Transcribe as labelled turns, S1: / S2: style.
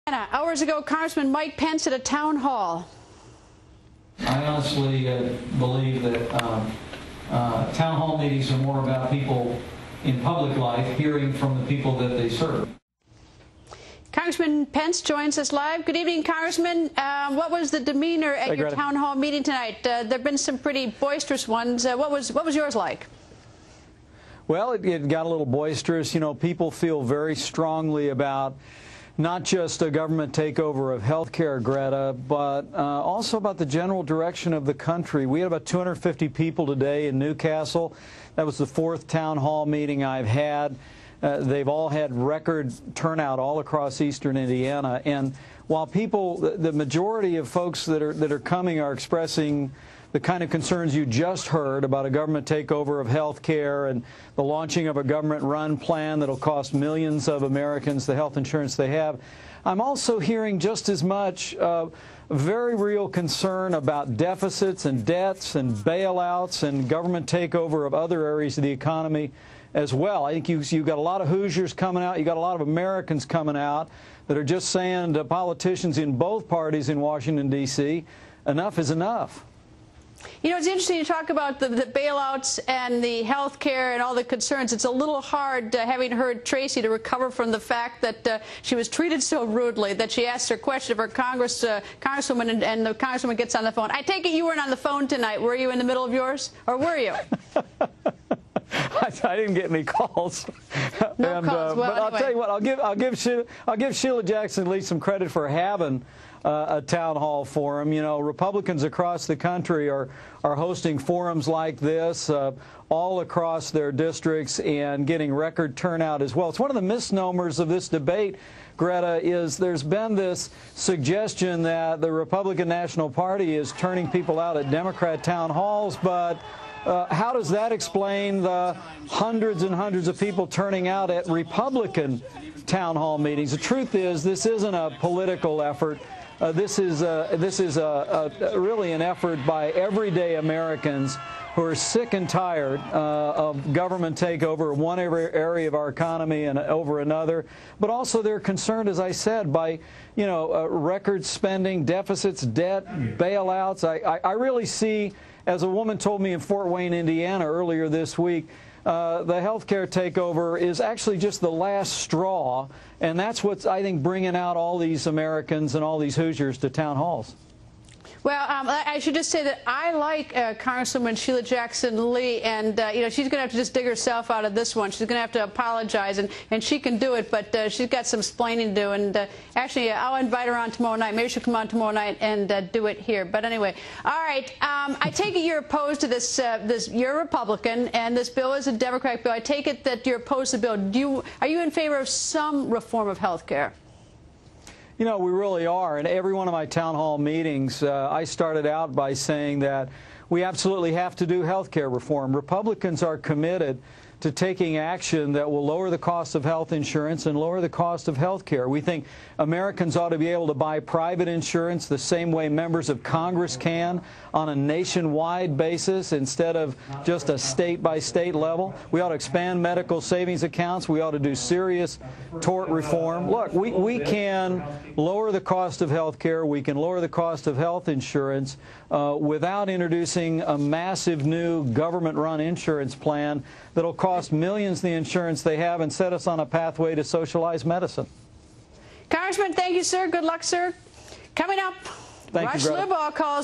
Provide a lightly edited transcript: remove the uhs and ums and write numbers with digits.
S1: Hours ago, Congressman Mike Pence at a town hall.
S2: I honestly believe that town hall meetings are more about people in public life hearing from the people that they serve.
S1: Congressman Pence joins us live. Good evening, Congressman. What was the demeanor at your town hall meeting tonight? There have been some pretty boisterous ones. What was yours like?
S3: Well, it got a little boisterous. You know, people feel very strongly about not just a government takeover of health care, Greta, but also about the general direction of the country. We had about 250 people today in Newcastle. That was the 4th town hall meeting I've had. They've all had record turnout all across eastern Indiana. And while people, the majority of folks that are coming are expressing the kind of concerns you just heard about a government takeover of health care and the launching of a government-run plan that'll cost millions of Americans the health insurance they have, I'm also hearing just as much very real concern about deficits and debts and bailouts and government takeover of other areas of the economy as well. I think you've got a lot of Hoosiers coming out. You've got a lot of Americans coming out that are just saying to politicians in both parties in Washington, D.C., enough is enough.
S1: You know, it's interesting to talk about the bailouts and the health care and all the concerns. It's a little hard, having heard Tracy, to recover from the fact that she was treated so rudely that she asked her question of her congresswoman, and the congresswoman gets on the phone. I take it you weren't on the phone tonight. Were you in the middle of yours, or were you?
S3: I didn't get any calls.
S1: No calls. Well,
S3: but I'll tell you what, I'll give Sheila Jackson at least some credit for having a town hall forum. You know, Republicans across the country are hosting forums like this all across their districts and getting record turnout as well. It's one of the misnomers of this debate, Greta, is there's been this suggestion that the Republican National Party is turning people out at Democrat town halls, but how does that explain the hundreds and hundreds of people turning out at Republican town hall meetings? The truth is, this isn't a political effort. This is really an effort by everyday Americans who are sick and tired of government takeover of one area of our economy and over another. But also they're concerned, as I said, by record spending, deficits, debt, bailouts. I really see, as a woman told me in Fort Wayne, Indiana earlier this week, the health care takeover is actually just the last straw, and that's what's, I think, bringing out all these Americans and all these Hoosiers to town halls.
S1: Well, I should just say that I like Congresswoman Sheila Jackson Lee, and she's going to have to just dig herself out of this one. She's going to have to apologize, and she can do it, but she's got some explaining to do. And actually, I'll invite her on tomorrow night. Maybe she'll come on tomorrow night and do it here. But anyway, all right. I take it you're opposed to this. You're a Republican, and this bill is a Democratic bill. I take it that you're opposed to the bill. Are you in favor of some reform of health care?
S3: You know, we really are. In every one of my town hall meetings, I started out by saying that we absolutely have to do health care reform. Republicans are committed to taking action that will lower the cost of health insurance and lower the cost of health care. We think Americans ought to be able to buy private insurance the same way members of Congress can on a nationwide basis instead of just a state-by-state level. We ought to expand medical savings accounts. We ought to do serious tort reform. Look, we can lower the cost of health care. We can lower the cost of health insurance without introducing a massive new government-run insurance plan that'll cost millions the insurance they have and set us on a pathway to socialized medicine.
S1: Congressman, thank you, sir. Good luck, sir. Coming up, Rush Limbaugh calls